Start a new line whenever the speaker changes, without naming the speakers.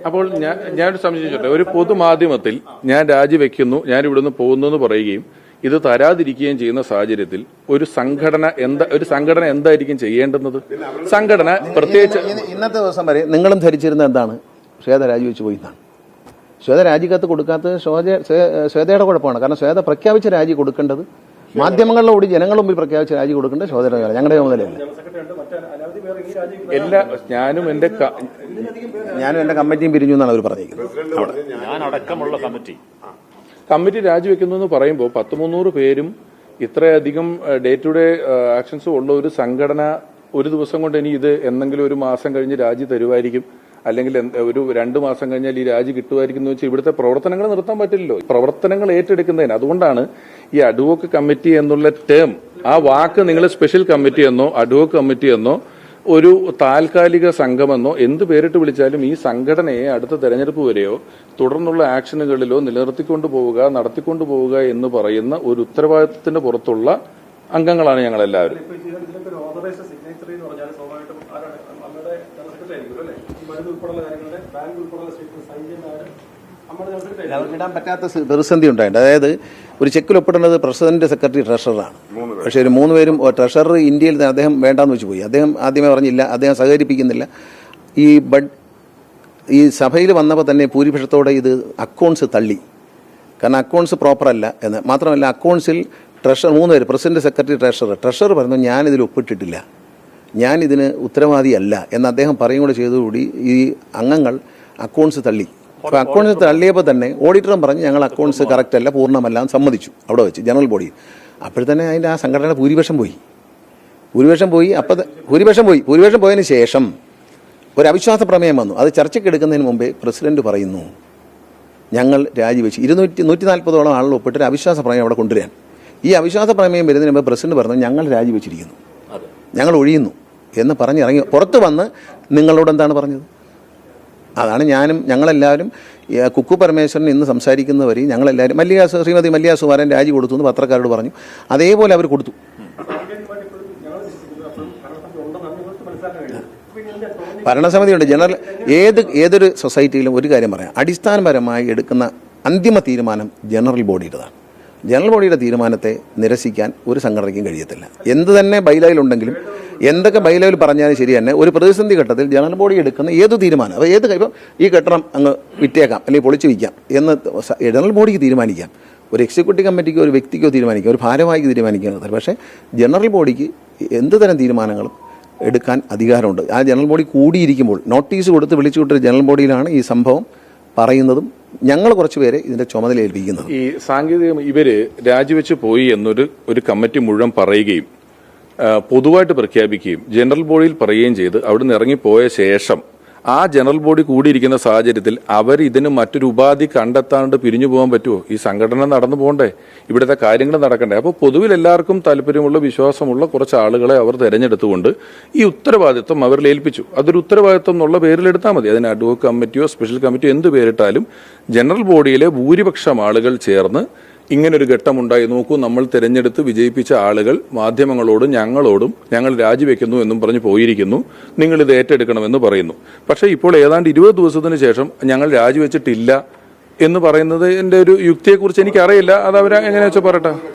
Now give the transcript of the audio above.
അപ്പോൾ ഞാനൊരു സംശയിച്ചോട്ടെ, ഒരു പൊതുമാധ്യമത്തിൽ ഞാൻ രാജിവെക്കുന്നു, ഞാൻ ഇവിടുന്ന് പോകുന്നു എന്ന് പറയുകയും ഇത് തരാതിരിക്കുകയും ചെയ്യുന്ന സാഹചര്യത്തിൽ ഒരു സംഘടന എന്തായിരിക്കും ചെയ്യേണ്ടുന്നത്? സംഘടന പ്രത്യേകിച്ച്
ഇന്നത്തെ ദിവസം വരെ നിങ്ങളും ധരിച്ചിരുന്ന എന്താണ്? ശ്വേത രാജിവെച്ച് പോയി എന്നാണ്. ശ്വേത രാജിക്കത്ത് കൊടുക്കാത്തത് ശ്വേതയുടെ കുഴപ്പമാണ്. കാരണം ശ്വേത പ്രഖ്യാപിച്ച രാജി കൊടുക്കേണ്ടത് മാധ്യമങ്ങളിലൂടെ ജനങ്ങളുടെ മുമ്പിൽ പ്രഖ്യാപിച്ച രാജി കൊടുക്കേണ്ടത് ശ്വേതയുടെ ഞങ്ങളുടെ ചുമതലയല്ല.
ഞാനും
എന്റെ കമ്മിറ്റിയും പിരിഞ്ഞു എന്നാണ് അവർ പറഞ്ഞിരിക്കുന്നത്.
കമ്മിറ്റി രാജിവെക്കുന്നു എന്ന് പറയുമ്പോൾ 100-300 പേരും ഇത്രയധികം ഡേ ടു ഡേ ആക്ഷൻസ് ഉള്ള ഒരു സംഘടന ഒരു ദിവസം കൊണ്ട് ഇനി ഇത് എന്തെങ്കിലും ഒരു മാസം കഴിഞ്ഞ് രാജി തരുമായിരിക്കും, അല്ലെങ്കിൽ ഒരു 2 മാസം കഴിഞ്ഞാൽ ഈ രാജി കിട്ടുമായിരിക്കും എന്ന് വെച്ചാൽ ഇവിടുത്തെ പ്രവർത്തനങ്ങൾ നിർത്താൻ പറ്റില്ലല്ലോ. പ്രവർത്തനങ്ങൾ ഏറ്റെടുക്കുന്നതിന് അതുകൊണ്ടാണ് ഈ അഡ്വോക്ക് കമ്മിറ്റി എന്നുള്ള ടേം, ആ വാക്ക് നിങ്ങൾ സ്പെഷ്യൽ കമ്മിറ്റി എന്നോ അഡ്വോക്ക് കമ്മിറ്റി എന്നോ ഒരു താൽക്കാലിക സംഘമെന്നോ എന്ത് പേരിട്ട് വിളിച്ചാലും ഈ സംഘടനയെ അടുത്ത തെരഞ്ഞെടുപ്പ് വരെയോ തുടർന്നുള്ള ആക്ഷനുകളിലോ നിലനിർത്തിക്കൊണ്ടു പോവുക, നടത്തിക്കൊണ്ടു പോവുക എന്ന് പറയുന്ന ഒരു ഉത്തരവാദിത്തത്തിന്റെ പുറത്തുള്ള അംഗങ്ങളാണ് ഞങ്ങളെല്ലാവരും.
ഇടാൻ പറ്റാത്ത പ്രതിസന്ധി ഉണ്ടായിട്ടുണ്ട്. അതായത് ഒരു ചെക്കിൽ ഒപ്പിടേണ്ടത് പ്രസിഡന്റ്, സെക്രട്ടറി, ട്രഷററാണ്. പക്ഷേ ഒരു 3 പേരും ട്രഷറർ ഇന്ത്യയിൽ അദ്ദേഹം വേണ്ടാന്ന് വെച്ച് പോയി. അദ്ദേഹം ആദ്യമേ പറഞ്ഞില്ല, അദ്ദേഹം സഹകരിപ്പിക്കുന്നില്ല. ഈ സഭയിൽ വന്നപ്പോൾ തന്നെ ഭൂരിപക്ഷത്തോടെ ഇത് അക്കൗണ്ട്സ് തള്ളി. കാരണം അക്കൗണ്ട്സ് പ്രോപ്പർ അല്ല എന്ന് മാത്രമല്ല, അക്കൗണ്ട്സിൽ 3 പേര് പ്രസിഡന്റ്, സെക്രട്ടറി, ട്രഷറർ പറഞ്ഞു ഞാനിതിൽ ഒപ്പിട്ടിട്ടില്ല, ഞാനിതിന് ഉത്തരവാദിയല്ല എന്ന് അദ്ദേഹം പറയും കൂടെ ചെയ്തതോടുകൂടി ഈ അംഗങ്ങൾ അക്കൗണ്ട്സ് തള്ളി. അപ്പോൾ അക്കൗണ്ട്സ് തള്ളിയപ്പോൾ തന്നെ ഓഡിറ്ററും പറഞ്ഞ് ഞങ്ങൾ അക്കൗണ്ട്സ് കറക്റ്റ് അല്ല, പൂർണ്ണമല്ല എന്ന് സമ്മതിച്ചു അവിടെ വെച്ച് ജനറൽ ബോഡി. അപ്പോഴത്തന്നെ അതിൻ്റെ ആ സംഘടനയുടെ ഭൂരിപക്ഷം പോയി. ഭൂരിപക്ഷം പോയതിന് ശേഷം ഒരു അവിശ്വാസ പ്രമേയം വന്നു. അത് ചർച്ചയ്ക്ക് എടുക്കുന്നതിന് മുമ്പേ പ്രസിഡന്റ് പറയുന്നു ഞങ്ങൾ രാജിവെച്ച് 140ഓളം ആളുകൾ ഒപ്പിട്ടൊരു അവിശ്വാസ പ്രമേയം അവിടെ കൊണ്ടുവരാൻ. ഈ അവിശ്വാസ പ്രമേയം വരുന്നതിന് മുമ്പ് പ്രസിഡന്റ് പറഞ്ഞു ഞങ്ങൾ രാജിവെച്ചിരിക്കുന്നു, ഞങ്ങൾ ഒഴിയുന്നു എന്ന് പറഞ്ഞിറങ്ങി പുറത്ത് വന്ന് നിങ്ങളോട് എന്താണ് പറഞ്ഞത്? അതാണ് ഞങ്ങളെല്ലാവരും കുക്കു പരമേശ്വരൻ ഇന്ന് സംസാരിക്കുന്നവരെ ഞങ്ങളെല്ലാവരും ശ്രീമതി മല്ലിക സുമാരൻ രാജി കൊടുത്തു എന്ന് പത്രക്കാരോട് പറഞ്ഞു. അതേപോലെ അവർ കൊടുത്തു. ഭരണസമിതിയുണ്ട്. ഏതൊരു സൊസൈറ്റിയിലും ഒരു കാര്യം പറയാം, അടിസ്ഥാനപരമായി എടുക്കുന്ന അന്തിമ തീരുമാനം ജനറൽ ബോഡിയുടേതാണ്. ജനറൽ ബോഡിയുടെ തീരുമാനത്തെ നിരസിക്കാൻ ഒരു സംഘടനയ്ക്കും കഴിയത്തില്ല. എന്ത് തന്നെ ബൈലോയിലുണ്ടെങ്കിലും എന്തൊക്കെ ബൈലോയിൽ പറഞ്ഞാലും ശരി തന്നെ ഒരു പ്രതിസന്ധി ഘട്ടത്തിൽ ജനറൽ ബോഡി എടുക്കുന്ന ഏത് തീരുമാനം, അപ്പോൾ ഇപ്പം ഈ കെട്ടിടം അങ്ങ് വിറ്റേക്കാം അല്ലെങ്കിൽ പൊളിച്ചു വയ്ക്കാം എന്ന് ജനറൽ ബോഡിക്ക് തീരുമാനിക്കാം. ഒരു എക്സിക്യൂട്ടീവ് കമ്മിറ്റിക്കോ ഒരു വ്യക്തിക്കോ തീരുമാനിക്കാം, ഒരു ഭാരവാഹിക്ക് തീരുമാനിക്കുന്നത്. പക്ഷേ ജനറൽ ബോഡിക്ക് എന്ത് തരം തീരുമാനങ്ങളും എടുക്കാൻ അധികാരമുണ്ട്. ആ ജനറൽ ബോഡി കൂടിയിരിക്കുമ്പോൾ നോട്ടീസ് കൊടുത്ത് വിളിച്ചുവിട്ടൊരു ജനറൽ ബോഡിയിലാണ് ഈ സംഭവം പറയുന്നതും ഞങ്ങൾ കുറച്ച് പേരെ ഇതിന്റെ ചുമതല ഏൽപ്പിക്കുന്നത്.
ഈ സാങ്കേതിക ഇവര് രാജിവെച്ച് പോയി എന്നൊരു കമ്മിറ്റി മുഴുവൻ പറയുകയും പൊതുവായിട്ട് പ്രഖ്യാപിക്കുകയും ജനറൽ ബോഡിയിൽ പറയുകയും ചെയ്ത് അവിടുന്ന് ഇറങ്ങിപ്പോയ ശേഷം ആ ജനറൽ ബോഡി കൂടിയിരിക്കുന്ന സാഹചര്യത്തിൽ അവർ ഇതിന് മറ്റൊരു ഉപാധി കണ്ടെത്താണ്ട് പിരിഞ്ഞു പോകാൻ പറ്റുമോ? ഈ സംഘടന നടന്നു പോകണ്ടേ, ഇവിടുത്തെ കാര്യങ്ങൾ നടക്കണ്ടേ? അപ്പോൾ പൊതുവിൽ എല്ലാവർക്കും താല്പര്യമുള്ള വിശ്വാസമുള്ള കുറച്ച് ആളുകളെ അവർ തെരഞ്ഞെടുത്തുകൊണ്ട് ഈ ഉത്തരവാദിത്വം അവരിൽ ഏൽപ്പിച്ചു. അതൊരു ഉത്തരവാദിത്വം എന്നുള്ള പേരിലെടുത്താൽ മതി. അതിന് അഡ്വോക്ക് കമ്മിറ്റിയോ സ്പെഷ്യൽ കമ്മിറ്റിയോ എന്ത് പേരിട്ടാലും ജനറൽ ബോഡിയിലെ ഭൂരിപക്ഷം ആളുകൾ ചേർന്ന് ഇങ്ങനൊരു ഘട്ടമുണ്ടായി നോക്കൂ, നമ്മൾ തിരഞ്ഞെടുത്ത് വിജയിപ്പിച്ച ആളുകൾ മാധ്യമങ്ങളോടും ഞങ്ങളോടും ഞങ്ങൾ രാജിവെക്കുന്നു എന്നും പറഞ്ഞ് പോയിരിക്കുന്നു, നിങ്ങൾ ഇത് ഏറ്റെടുക്കണമെന്ന് പറയുന്നു. പക്ഷേ ഇപ്പോൾ ഏതാണ്ട് 20 ദിവസത്തിന് ശേഷം ഞങ്ങൾ രാജിവെച്ചിട്ടില്ല എന്ന് പറയുന്നത് എൻ്റെ ഒരു യുക്തിയെക്കുറിച്ച് എനിക്കറിയില്ല. അത് അവർ എങ്ങനെയാ വെച്ചാൽ പറയട്ടെ.